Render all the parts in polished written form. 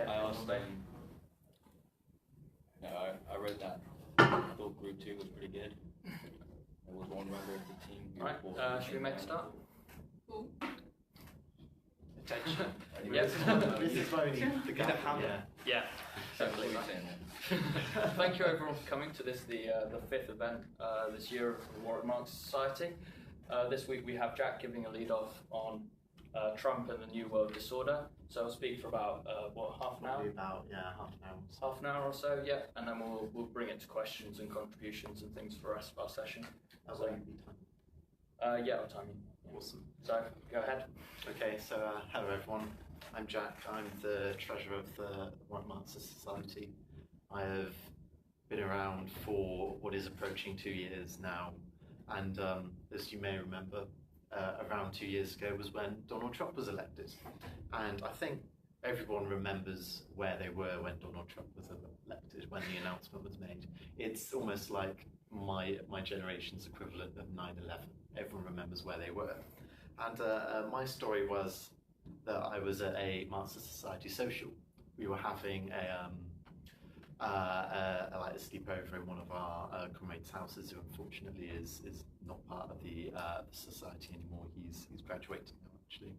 I asked I read that. I thought Group 2 was pretty good. There was one member of the team who Right, should we make a start? Attention. Yes. This is why we need the gap. Yeah. Exactly. Thank you everyone for coming to this, the fifth event this year of the War of Marxist Society. This week we have Jack giving a lead off on Trump and the New World Disorder. So I'll speak for about half an hour? About half an hour. Half an hour or so, yeah, and then we'll bring it to questions and contributions and things for the rest of our session. So, yeah, I'll time you. Awesome. So go ahead. Okay, so hello everyone. I'm Jack. I'm the treasurer of the War of Marxist Society. I have been around for what is approaching 2 years now, and as you may remember, around 2 years ago was when Donald Trump was elected, and I think everyone remembers where they were when Donald Trump was elected, when the announcement was made. It's almost like my generation's equivalent of 9/11. Everyone remembers where they were, and my story was that I was at a Marxist Society social. We were having a sleepover in one of our comrades' houses, who unfortunately is not part of the society anymore. He's graduated now, actually.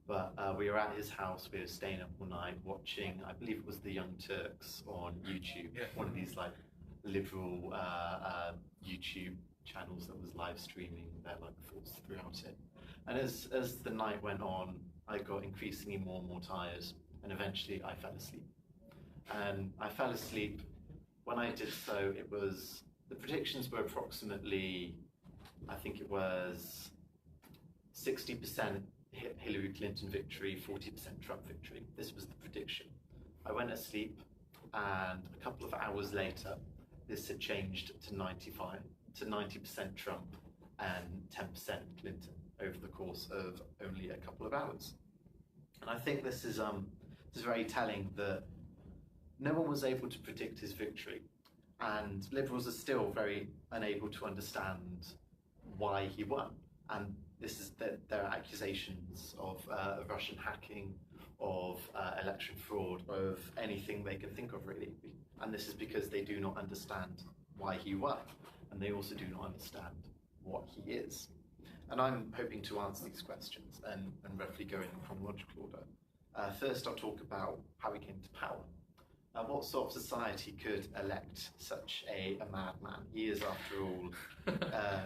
But we were at his house. We were staying up all night watching, I believe it was the Young Turks on YouTube, one of these like liberal YouTube channels that was live streaming their thoughts throughout it. And as the night went on, I got increasingly more and more tired, and eventually I fell asleep. And I fell asleep. When I did so, the predictions were approximately, I think it was 60% Hillary Clinton victory, 40% Trump victory. This was the prediction. I went asleep, and a couple of hours later, this had changed to 90% Trump and 10% Clinton over the course of only a couple of hours. And I think this is very telling that no one was able to predict his victory, and liberals are still very unable to understand why he won. And this is there are accusations of Russian hacking, of election fraud, of anything they can think of, really. And this is because they do not understand why he won, and they also do not understand what he is. And I'm hoping to answer these questions and roughly go in chronological order. First, I'll talk about how he came to power. What sort of society could elect such a madman? He is, after all,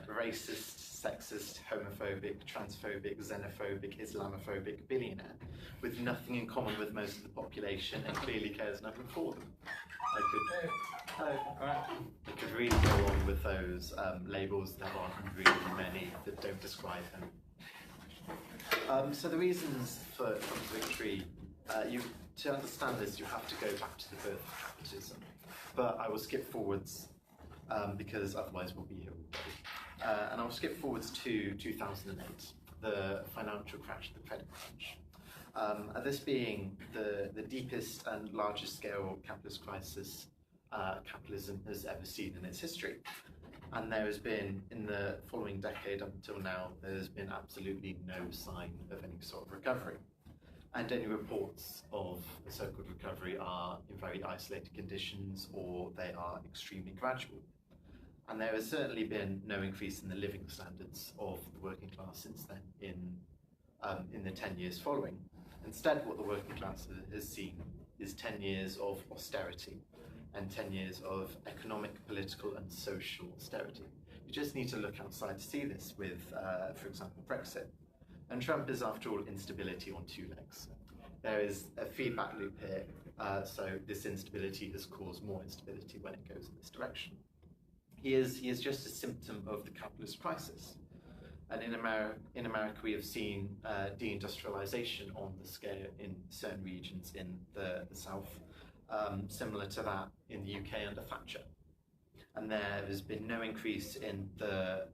racist, sexist, homophobic, transphobic, xenophobic, Islamophobic billionaire with nothing in common with most of the population, and clearly cares nothing for them. I could really go on with those labels. There aren't really many that don't describe him. So the reasons for Trump's victory, to understand this, you have to go back to the birth of capitalism. But I will skip forwards because otherwise we'll be here all day. And I'll skip forwards to 2008, the financial crash, the credit crunch. This being the deepest and largest scale capitalist crisis capitalism has ever seen in its history. And there has been, in the following decade up until now, there's been absolutely no sign of any sort of recovery. And any reports of the so-called recovery are in very isolated conditions, or they are extremely gradual. And there has certainly been no increase in the living standards of the working class since then in the 10 years following. Instead, what the working class has seen is 10 years of austerity and 10 years of economic, political and social austerity. You just need to look outside to see this with, for example, Brexit. And Trump is, after all, instability on two legs. There is a feedback loop here, so this instability has caused more instability when it goes in this direction. He is just a symptom of the capitalist crisis. And in America, we have seen deindustrialization on the scale in certain regions in the South, similar to that in the UK under Thatcher. And there has been no increase in the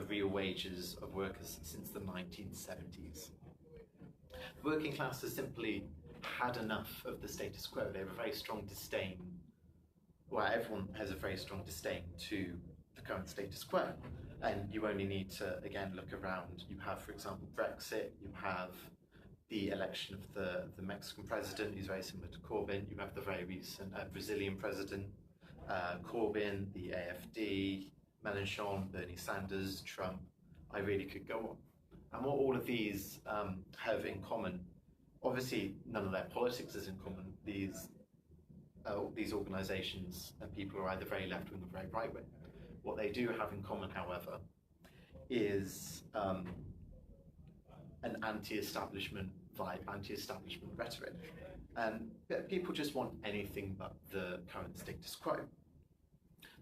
real wages of workers since the 1970s. The working class has simply had enough of the status quo. They have a very strong disdain, well, everyone has a very strong disdain to the current status quo. And you only need to, again, look around. You have, for example, Brexit, you have the election of the Mexican president, who's very similar to Corbyn. You have the very recent Brazilian president, Corbyn, the AFD, Mélenchon, Bernie Sanders, Trump. I really could go on. And what all of these have in common, obviously none of their politics is in common. These organisations and people are either very left-wing or very right-wing. What they do have in common, however, is an anti-establishment vibe, anti-establishment rhetoric. And people just want anything but the current status quo.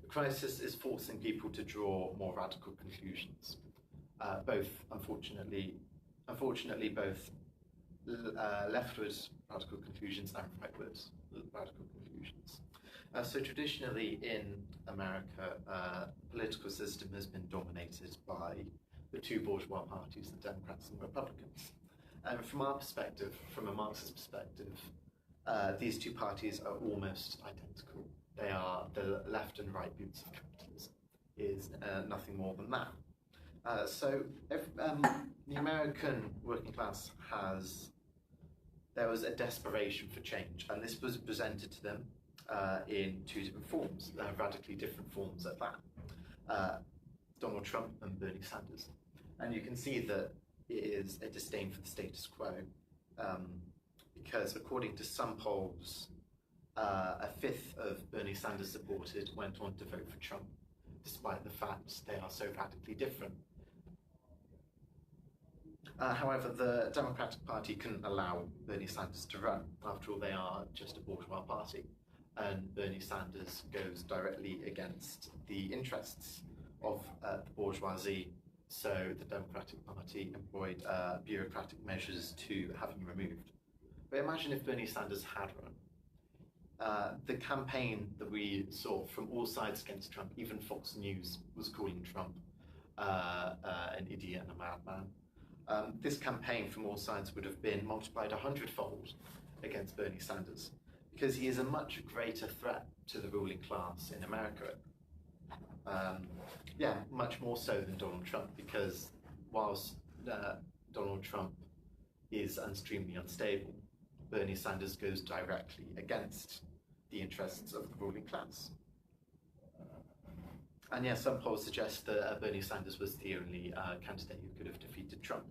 The crisis is forcing people to draw more radical conclusions, both, unfortunately, both leftward radical conclusions and rightward radical conclusions. So traditionally in America, the political system has been dominated by the two bourgeois parties, the Democrats and Republicans. And from our perspective, from a Marxist perspective, these two parties are almost identical. They are the left and right roots of capitalism, is nothing more than that. So the American working class there was a desperation for change, and this was presented to them in two different forms, radically different forms at that. Donald Trump and Bernie Sanders. And you can see that it is a disdain for the status quo, because according to some polls, a fifth of Bernie Sanders supporters went on to vote for Trump, despite the fact they are so radically different. However, the Democratic Party couldn't allow Bernie Sanders to run. After all, they are just a bourgeois party, and Bernie Sanders goes directly against the interests of the bourgeoisie, so the Democratic Party employed bureaucratic measures to have him removed. But imagine if Bernie Sanders had run. The campaign that we saw from all sides against Trump, even Fox News was calling Trump an idiot and a madman. This campaign from all sides would have been multiplied 100-fold against Bernie Sanders, because he is a much greater threat to the ruling class in America. Yeah, much more so than Donald Trump, because whilst Donald Trump is extremely unstable, Bernie Sanders goes directly against the interests of the ruling class. And yeah, some polls suggest that Bernie Sanders was the only candidate who could have defeated Trump.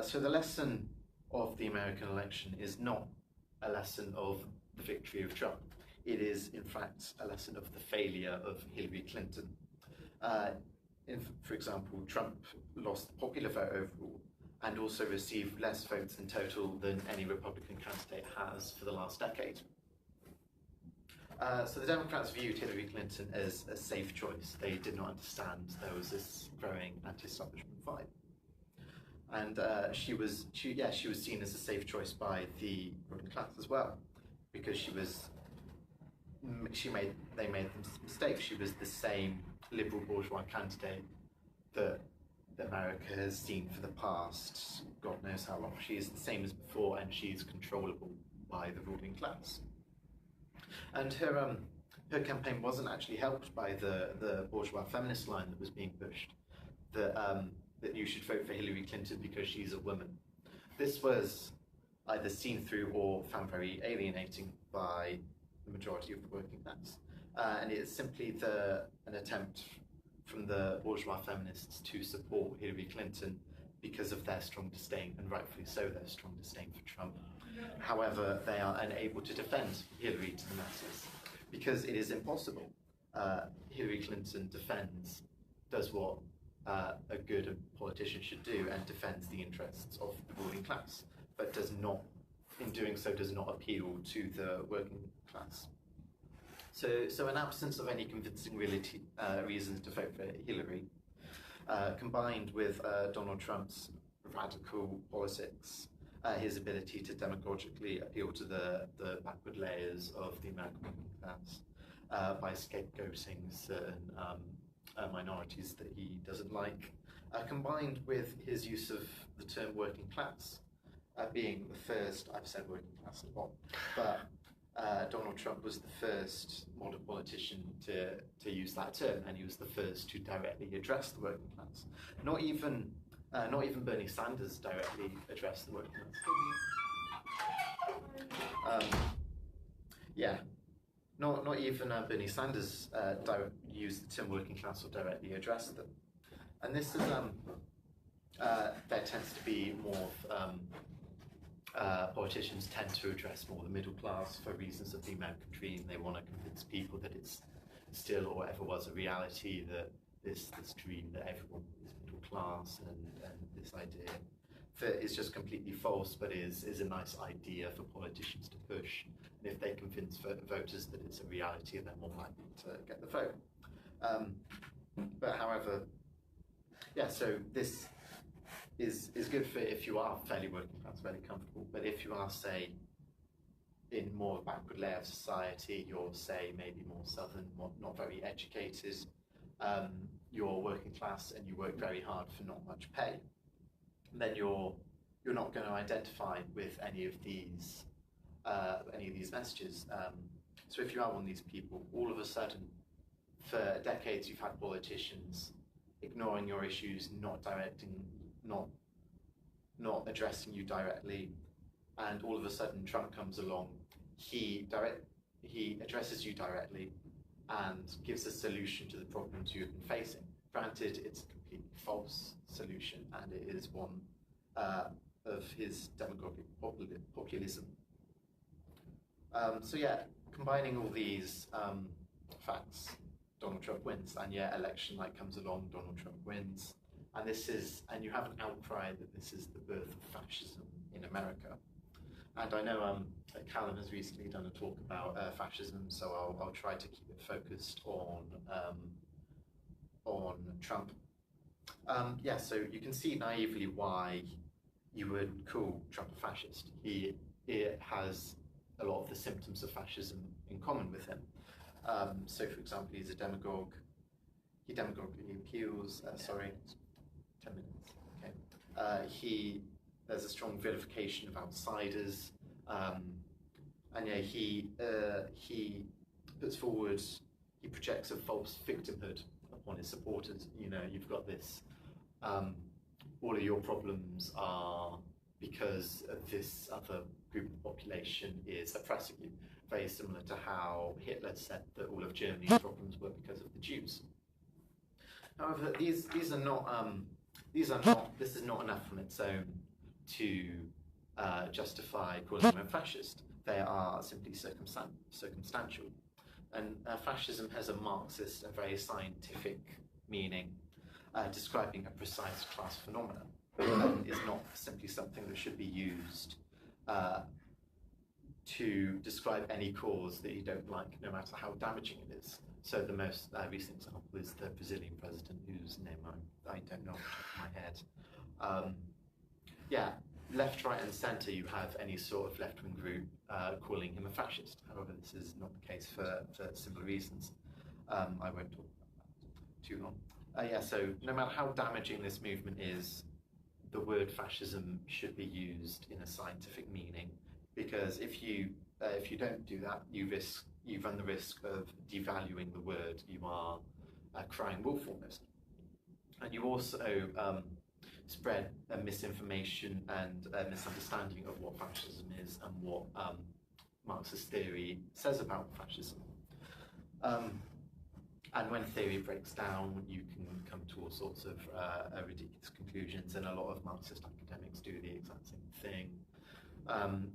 So the lesson of the American election is not a lesson of the victory of Trump. It is, in fact, a lesson of the failure of Hillary Clinton. For example, Trump lost the popular vote overall and also received less votes in total than any Republican candidate has for the last decade. So the Democrats viewed Hillary Clinton as a safe choice. They did not understand there was this growing anti-establishment vibe. And she was seen as a safe choice by the ruling class as well, because they made the mistake. She was the same liberal bourgeois candidate that America has seen for the past God knows how long. She is the same as before, and she is controllable by the ruling class. And her campaign wasn't actually helped by the bourgeois feminist line that was being pushed, that you should vote for Hillary Clinton because she's a woman. This was either seen through or found very alienating by the majority of the working class. And it is simply an attempt from the bourgeois feminists to support Hillary Clinton because of their strong disdain, and rightfully so, their strong disdain for Trump. However, they are unable to defend Hillary to the masses because it is impossible. Hillary Clinton does what a good politician should do, and defends the interests of the ruling class, but does not, in doing so, does not appeal to the working class. So in absence of any convincing reasons to vote for Hillary, combined with Donald Trump's radical politics, his ability to demagogically appeal to the backward layers of the American working class by scapegoating certain minorities that he doesn't like, combined with his use of the term working class, being the first, I've said working class a lot, but Donald Trump was the first modern politician to use that term, and he was the first to directly address the working class. Not even Not even Bernie Sanders directly addressed the working class. Yeah, not even Bernie Sanders used the term working class or directly addressed them. And this is, there tends to be more of, politicians tend to address more the middle class for reasons of the American dream. They want to convince people that it's still or ever was a reality, that this dream that everyone is middle class, and this idea that is just completely false, but is a nice idea for politicians to push. And if they convince voters that it's a reality, they're more likely to get the vote. But however, yeah, so this is good for if you are fairly working class, fairly comfortable. But if you are, say, in more backward layer of society, you're, say, maybe more southern, not very educated, you're working class and you work very hard for not much pay, then you're not going to identify with any of these messages. So if you are one of these people, all of a sudden, for decades, you've had politicians ignoring your issues, not addressing you directly, and all of a sudden Trump comes along. He addresses you directly and gives a solution to the problems you've been facing. Granted, it's a completely false solution, and it is one of his demagogic populism. So yeah, combining all these facts, Donald Trump wins, and yeah, election night comes along, Donald Trump wins, and you have an outcry that this is the birth of fascism in America. And I know Callum has recently done a talk about fascism, so I'll try to keep it focused on Trump. Yeah, so you can see naively why you would call Trump a fascist. He has a lot of the symptoms of fascism in common with him. So, for example, he's a demagogue. He demagogically appeals. 10 minutes. Okay. There's a strong vilification of outsiders, and yeah, he puts forward. He projects a false victimhood upon his supporters. You know, you've got this. All of your problems are because this other group of population is oppressing you. Very similar to how Hitler said that all of Germany's problems were because of the Jews. However, this is not enough on its own to justify calling him a fascist. They are simply circumstantial. And fascism has a Marxist, a very scientific meaning, describing a precise class phenomenon, and is not simply something that should be used to describe any cause that you don't like, no matter how damaging it is. So the most recent example is the Brazilian president, whose name I don't know off the top of my head. Yeah, left, right, and centre, you have any sort of left-wing group calling him a fascist. However, this is not the case for similar reasons. I won't talk about that too long. Yeah, so no matter how damaging this movement is, the word fascism should be used in a scientific meaning, because if you don't do that, you run the risk of devaluing the word. You are crying wolf almost, and you also spread a misinformation and a misunderstanding of what fascism is and what Marxist theory says about fascism. And when theory breaks down, you can come to all sorts of ridiculous conclusions, and a lot of Marxist academics do the exact same thing.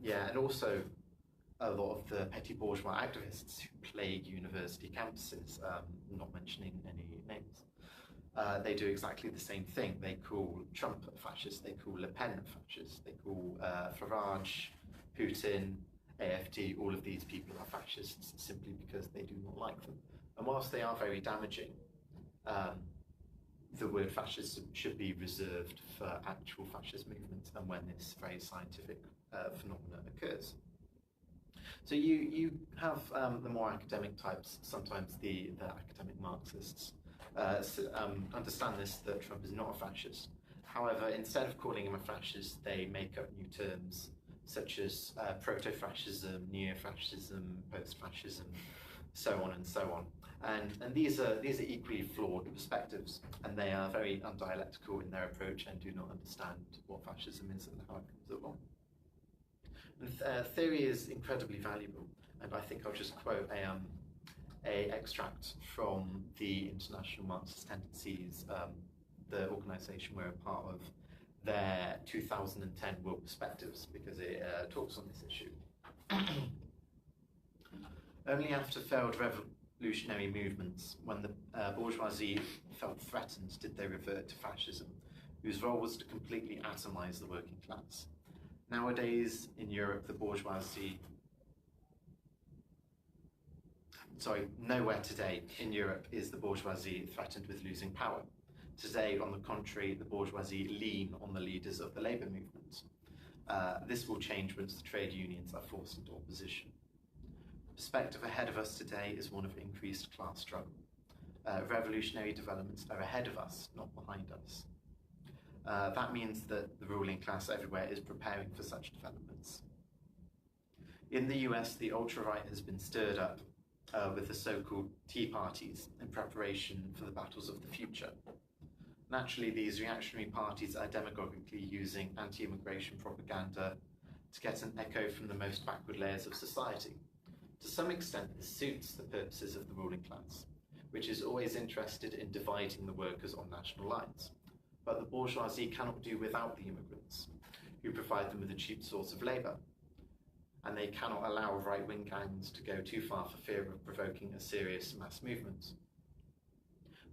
Yeah, and also a lot of the petty bourgeois activists who plague university campuses, not mentioning any names, they do exactly the same thing. They call Trump a fascist, they call Le Pen a fascist, they call Farage, Putin, AfD, all of these people are fascists simply because they do not like them. And whilst they are very damaging, the word fascism should be reserved for actual fascist movements and when this very scientific phenomenon occurs. So you have the more academic types, sometimes the academic Marxists, understand this, that Trump is not a fascist. However, instead of calling him a fascist, they make up new terms such as proto-fascism, neo-fascism, post-fascism, so on and so on. And these are equally flawed perspectives, and they are very undialectical in their approach and do not understand what fascism is and how it comes along. And theory is incredibly valuable, and I think I'll just quote a extract from the International Marxist Tendencies, the organisation we're a part of, their 2010 World Perspectives, because it talks on this issue. Only after failed revolutionary movements, when the bourgeoisie felt threatened, did they revert to fascism, whose role was to completely atomise the working class. Nowadays, in Europe, the bourgeoisie... nowhere today in Europe is the bourgeoisie threatened with losing power. Today, on the contrary, the bourgeoisie lean on the leaders of the labour movement. This will change once the trade unions are forced into opposition. The perspective ahead of us today is one of increased class struggle. Revolutionary developments are ahead of us, not behind us. That means that the ruling class everywhere is preparing for such developments. In the US, the ultra-right has been stirred up with the so-called Tea Parties in preparation for the battles of the future. Naturally, these reactionary parties are demagogically using anti-immigration propaganda to get an echo from the most backward layers of society. To some extent, this suits the purposes of the ruling class, which is always interested in dividing the workers on national lines. But the bourgeoisie cannot do without the immigrants, who provide them with a cheap source of labour. And they cannot allow right-wing gangs to go too far for fear of provoking a serious mass movement.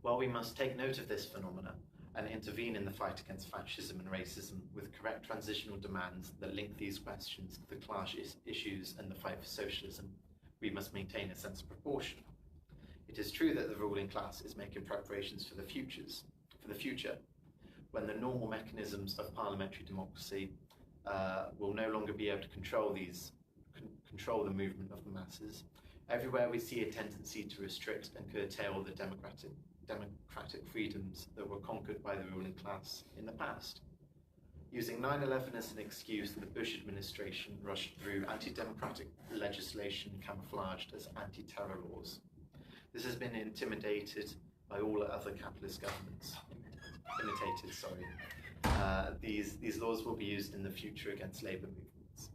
While we must take note of this phenomena and intervene in the fight against fascism and racism with correct transitional demands that link these questions to the class issues and the fight for socialism, we must maintain a sense of proportion. It is true that the ruling class is making preparations for the future, when the normal mechanisms of parliamentary democracy will no longer be able to control the movement of the masses. Everywhere we see a tendency to restrict and curtail the democratic freedoms that were conquered by the ruling class in the past. Using 9/11 as an excuse, the Bush administration rushed through anti-democratic legislation camouflaged as anti-terror laws. This has been intimidated by all other capitalist governments. These laws will be used in the future against labour movements.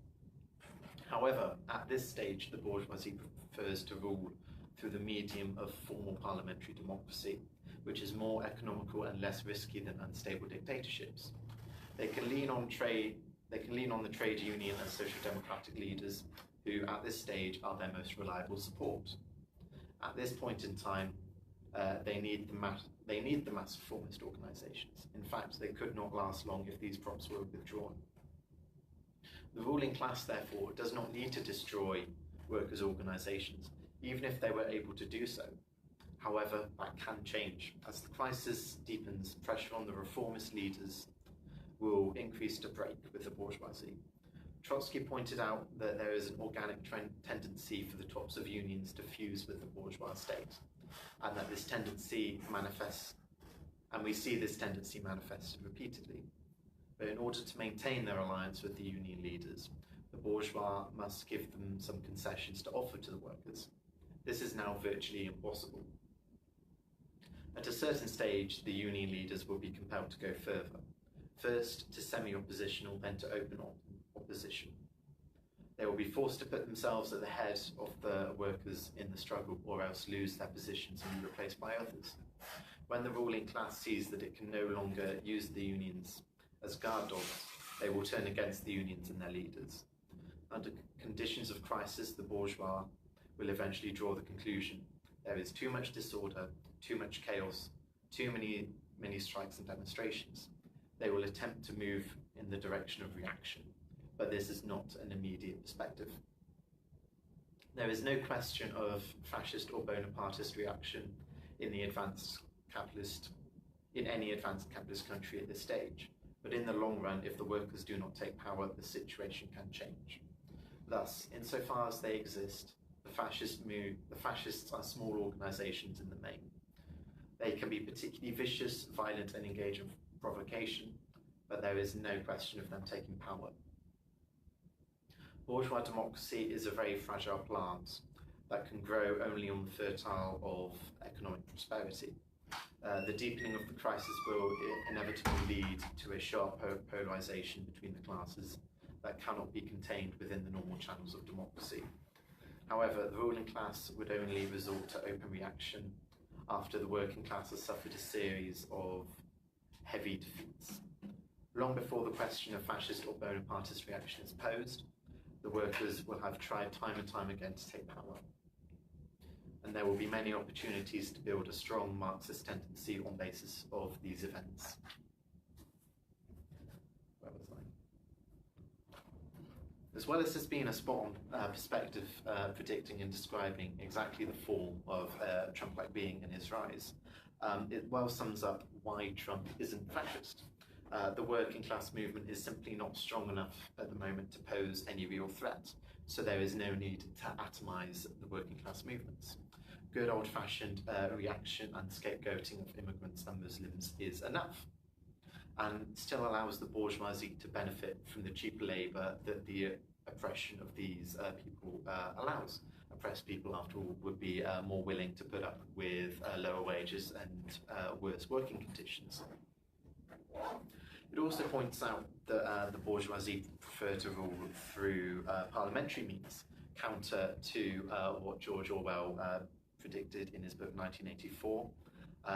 However, at this stage, the bourgeoisie prefers to rule through the medium of formal parliamentary democracy, which is more economical and less risky than unstable dictatorships. They can lean on the trade union and social democratic leaders, who at this stage are their most reliable support. At this point in time, they need the mass reformist organisations. In fact, they could not last long if these props were withdrawn. The ruling class, therefore, does not need to destroy workers' organisations, even if they were able to do so. However, that can change. As the crisis deepens, pressure on the reformist leaders will increase to break with the bourgeoisie. Trotsky pointed out that there is an organic tendency for the tops of unions to fuse with the bourgeois state, and that this tendency manifests, and we see this tendency manifested repeatedly. But in order to maintain their alliance with the union leaders, the bourgeois must give them some concessions to offer to the workers. This is now virtually impossible. At a certain stage, the union leaders will be compelled to go further. First to semi-oppositional, then to open opposition. They will be forced to put themselves at the head of the workers in the struggle, or else lose their positions and be replaced by others. When the ruling class sees that it can no longer use the unions as guard dogs, they will turn against the unions and their leaders. Under conditions of crisis, the bourgeois will eventually draw the conclusion: there is too much disorder, too much chaos, too many strikes and demonstrations. They will attempt to move in the direction of reaction, but this is not an immediate perspective. There is no question of fascist or Bonapartist reaction in any advanced capitalist country at this stage. But in the long run, if the workers do not take power, the situation can change. Thus, insofar as they exist, the fascists are small organisations in the main. They can be particularly vicious, violent, and engage in provocation, but there is no question of them taking power. Bourgeois democracy is a very fragile plant. that can grow only on the fertile of economic prosperity. The deepening of the crisis will inevitably lead to a sharp polarization between the classes that cannot be contained within the normal channels of democracy. However, the ruling class would only resort to open reaction after the working class has suffered a series of heavy defeats. Long before the question of fascist or Bonapartist reaction is posed, the workers will have tried time and time again to take power. And there will be many opportunities to build a strong Marxist tendency on basis of these events. Where was I? As well as this being a spot-on perspective predicting and describing exactly the fall of a Trump-like being and his rise, it well sums up why Trump isn't fascist. The working class movement is simply not strong enough at the moment to pose any real threat, so there is no need to atomize the working class movements. Good old-fashioned reaction and scapegoating of immigrants and Muslims is enough, and still allows the bourgeoisie to benefit from the cheaper labour that the oppression of these people allows. Oppressed people, after all, would be more willing to put up with lower wages and worse working conditions. It also points out that the bourgeoisie prefer to rule through parliamentary means, counter to what George Orwell predicted in his book 1984.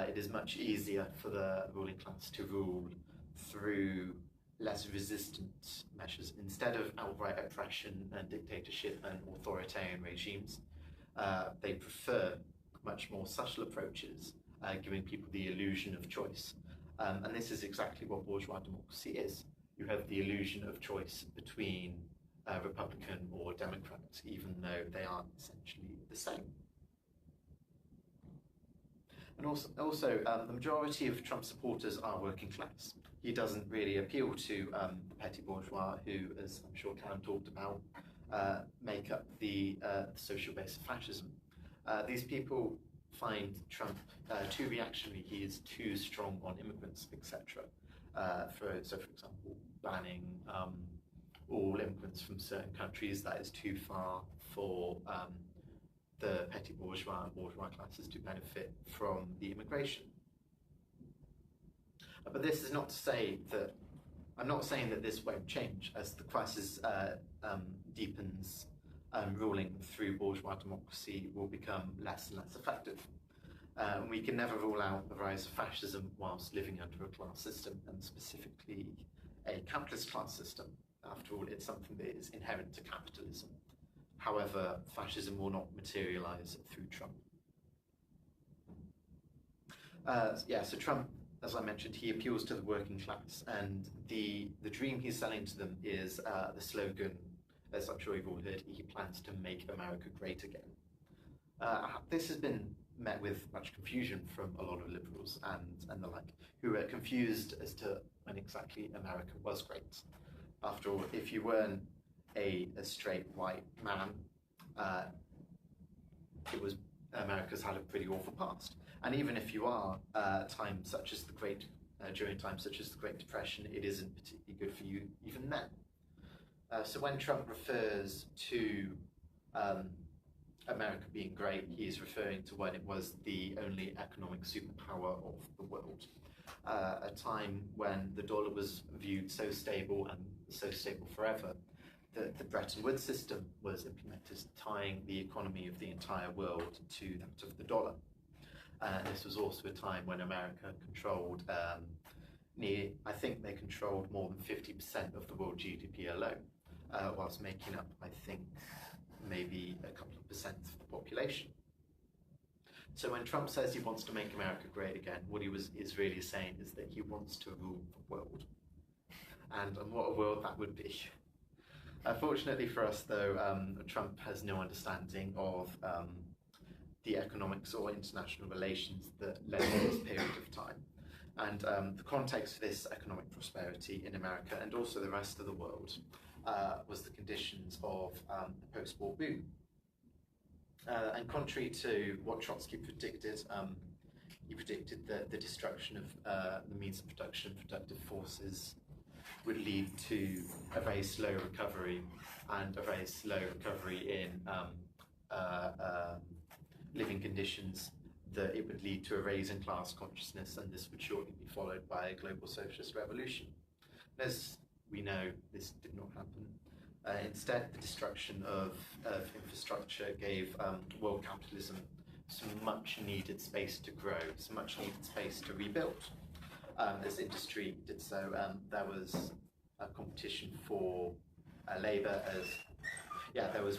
It is much easier for the ruling class to rule through less resistant measures. Instead of outright oppression and dictatorship and authoritarian regimes, they prefer much more subtle approaches, giving people the illusion of choice. And this is exactly what bourgeois democracy is. You have the illusion of choice between Republican or Democrat, even though they are essentially the same. And also the majority of Trump supporters are working class. He doesn't really appeal to the petty bourgeois who, as I'm sure Callum talked about, make up the social base of fascism. These people find Trump too reactionary. He is too strong on immigrants, etc. For example, banning all immigrants from certain countries, that is too far for the petty bourgeois and bourgeois classes to benefit from the immigration. But this is not to say that, I'm not saying that this won't change as the crisis deepens. Ruling through bourgeois democracy will become less and less effective. We can never rule out the rise of fascism whilst living under a class system, and specifically a capitalist class system. After all, it's something that is inherent to capitalism. However, fascism will not materialize through Trump. So Trump, as I mentioned, he appeals to the working class, and the dream he's selling to them is the slogan, as I'm sure you've all heard, he plans to make America great again. This has been met with much confusion from a lot of liberals and the like, who are confused as to when exactly America was great. After all, if you weren't a straight white man, America's had a pretty awful past. And even if you are, during times such as the Great Depression, it isn't particularly good for you even then. So when Trump refers to America being great, he is referring to when it was the only economic superpower of the world. A time when the dollar was viewed so stable and so stable forever that the Bretton Woods system was implemented, tying the economy of the entire world to that of the dollar. This was also a time when America controlled I think they controlled more than 50% of the world GDP alone, whilst making up, I think, maybe a couple of percent of the population. So when Trump says he wants to make America great again, what he is really saying is that he wants to rule the world. And what a world that would be. Fortunately for us, though, Trump has no understanding of the economics or international relations that led to this period of time. And the context for this economic prosperity in America and also the rest of the world was the conditions of the post-war boom. And contrary to what Trotsky predicted, he predicted that the destruction of the means of production, productive forces, would lead to a very slow recovery, and a very slow recovery in living conditions, that it would lead to a raise in class consciousness, and this would shortly be followed by a global socialist revolution. As we know, this did not happen. Instead, the destruction of infrastructure gave world capitalism some much needed space to grow, some much needed space to rebuild. As industry did so, there was a competition for labour there was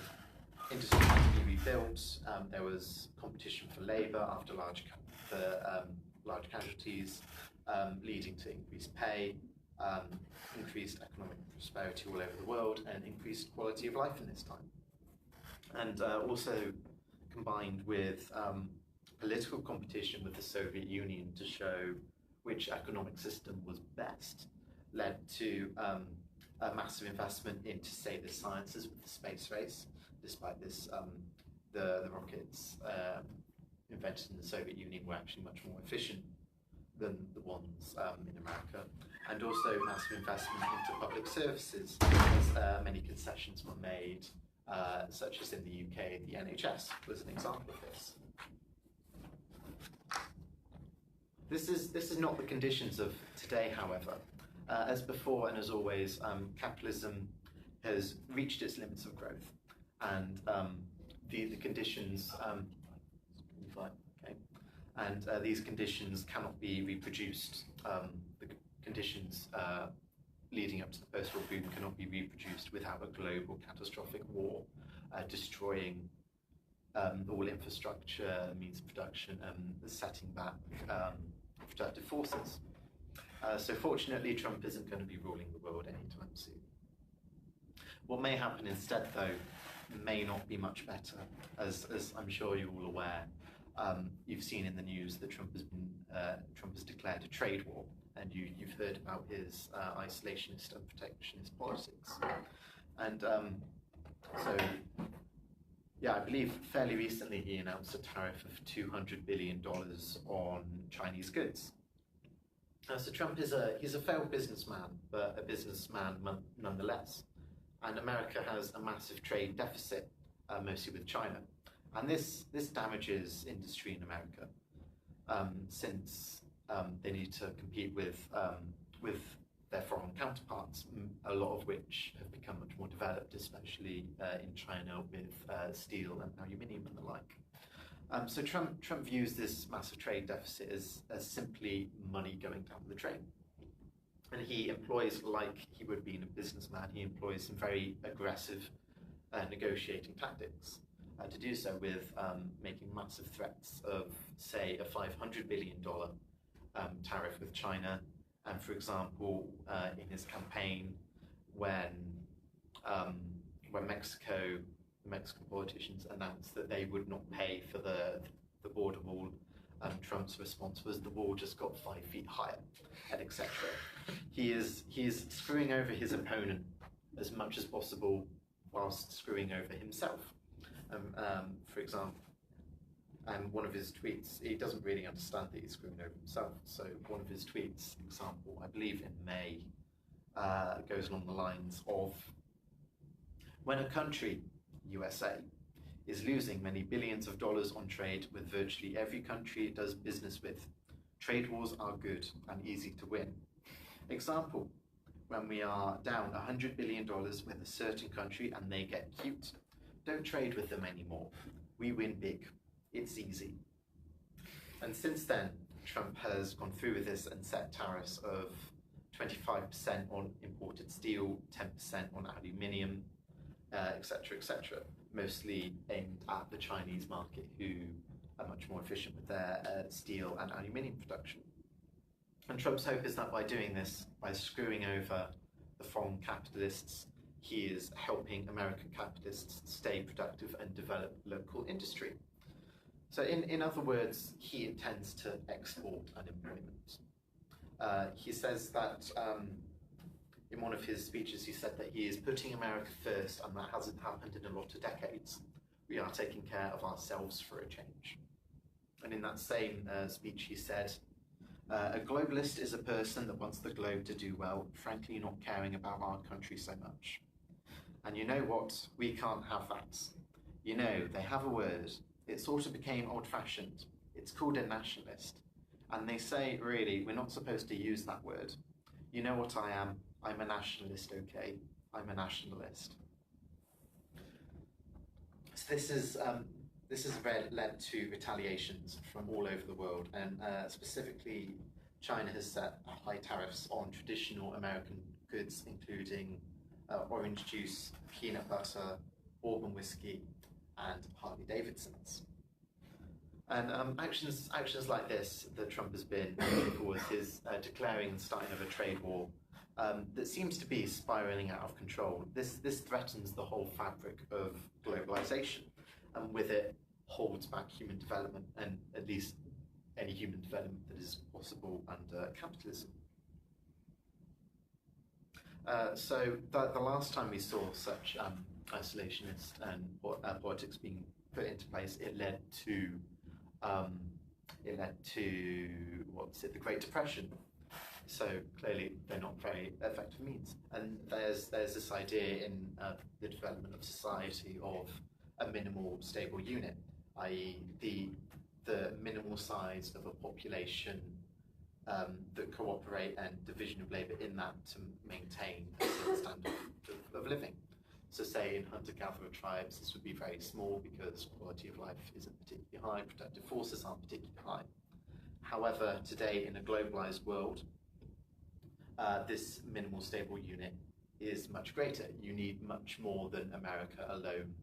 industry had to be rebuilt, there was competition for labour after large casualties, leading to increased pay, increased economic prosperity all over the world, and increased quality of life in this time. And also combined with political competition with the Soviet Union to show which economic system was best, led to a massive investment into, say, the sciences with the space race. Despite this, the rockets invented in the Soviet Union were actually much more efficient than the ones in America. And also massive investment into public services, as many concessions were made, such as in the UK, the NHS was an example of this. This is not the conditions of today, however. As before and as always, capitalism has reached its limits of growth, and the conditions, these conditions cannot be reproduced. The conditions leading up to the post-war boom cannot be reproduced without a global catastrophic war, destroying all infrastructure, means of production, and setting back productive forces. So fortunately, Trump isn't going to be ruling the world anytime soon. What may happen instead, though, may not be much better. As I'm sure you're all aware, you've seen in the news that Trump has declared a trade war, and you've heard about his isolationist and protectionist politics. And I believe fairly recently he announced a tariff of $200 billion on Chinese goods. So Trump is he's a failed businessman, but a businessman nonetheless. And America has a massive trade deficit, mostly with China. And this damages industry in America, since they need to compete with their foreign counterparts, a lot of which have become much more developed, especially in China with steel and aluminium and the like. So Trump views this massive trade deficit as simply money going down the drain. And he employs, like he would be in a businessman, he employs some very aggressive negotiating tactics to do so, with making massive threats of, say, a $500 billion tariff with China. And for example, in his campaign, when Mexican politicians announced that they would not pay for the border wall, Trump's response was the wall just got 5 feet higher, and etc. He is screwing over his opponent as much as possible, whilst screwing over himself. For example, and one of his tweets, he doesn't really understand that he's screwing over himself. So one of his tweets, example, I believe in May, goes along the lines of, when a country, USA, is losing many billions of dollars on trade with virtually every country it does business with, trade wars are good and easy to win. Example, when we are down $100 billion with a certain country and they get cute, don't trade with them anymore. We win big. It's easy. And since then, Trump has gone through with this and set tariffs of 25% on imported steel, 10% on aluminium, etc., etc., mostly aimed at the Chinese market, who are much more efficient with their steel and aluminium production. And Trump's hope is that by doing this, by screwing over the foreign capitalists, he is helping American capitalists stay productive and develop local industry. So in other words, he intends to export unemployment. He says that, in one of his speeches, he said that he is putting America first, and that hasn't happened in a lot of decades. We are taking care of ourselves for a change. And in that same speech, he said, a globalist is a person that wants the globe to do well, frankly not caring about our country so much. And you know what? We can't have that. You know, they have a word. It sort of became old-fashioned. It's called a nationalist. And they say, really, we're not supposed to use that word. You know what I am? I'm a nationalist, okay? I'm a nationalist. So this has led to retaliations from all over the world, and specifically China has set high tariffs on traditional American goods, including orange juice, peanut butter, bourbon whiskey, and Harley Davidsons. And actions like this that Trump has been putting forward, his declaring and starting of a trade war that seems to be spiraling out of control. This threatens the whole fabric of globalization, and with it holds back human development, and at least any human development that is possible under capitalism. So the last time we saw such isolationist and politics being put into place, it led to the Great Depression. So clearly they're not very effective means. And there's this idea in the development of society of a minimal stable unit, i.e. the minimal size of a population that cooperate, and division of labour in that to maintain a certain standard of living. So say in hunter-gatherer tribes, this would be very small because quality of life isn't particularly high, productive forces aren't particularly high. However, today in a globalised world, this minimal stable unit is much greater. You need much more than America alone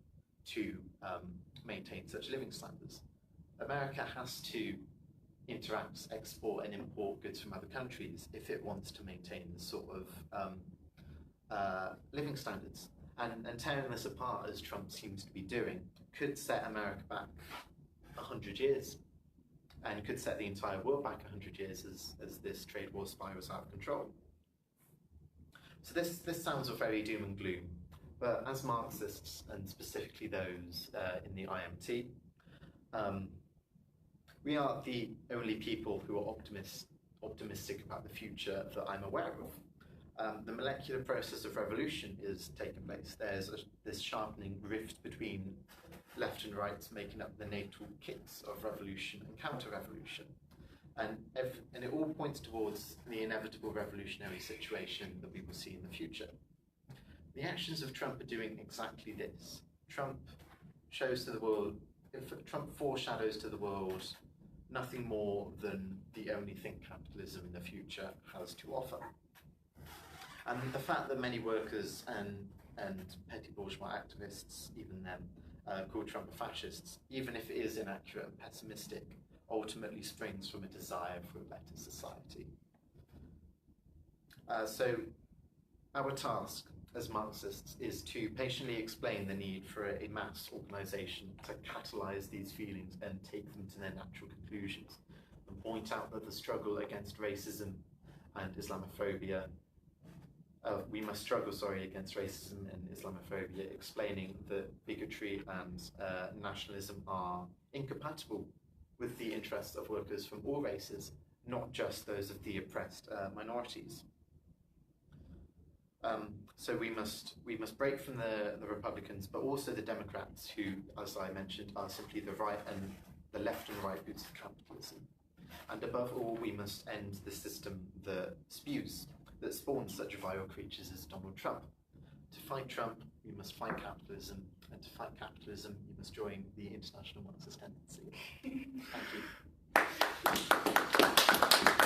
to maintain such living standards. America has to interact, export and import goods from other countries if it wants to maintain this sort of living standards. And tearing this apart, as Trump seems to be doing, could set America back 100 years, and could set the entire world back 100 years as this trade war spirals out of control. So this sounds a very doom and gloom, but as Marxists, and specifically those in the IMT, we are the only people who are optimistic about the future that I'm aware of. The molecular process of revolution is taking place. There's this sharpening rift between left and right, making up the natal kits of revolution and counter-revolution. And it all points towards the inevitable revolutionary situation that we will see in the future. The actions of Trump are doing exactly this. Trump shows to the world, Trump foreshadows to the world nothing more than the only thing capitalism in the future has to offer. And the fact that many workers and petty bourgeois activists, even them, call Trump a fascist, even if it is inaccurate and pessimistic, ultimately springs from a desire for a better society. So our task as Marxists is to patiently explain the need for a mass organisation to catalyse these feelings and take them to their natural conclusions, and point out that the struggle against racism and Islamophobia we must struggle, against racism and Islamophobia, explaining that bigotry and nationalism are incompatible with the interests of workers from all races, not just those of the oppressed minorities. So we must break from the Republicans, but also the Democrats, who, as I mentioned, are simply the right and the left and right roots of capitalism. And above all, we must end the system that spawns such vile creatures as Donald Trump. To fight Trump, we must fight capitalism, and to fight capitalism, you must join the International Marxist Tendency. Thank you.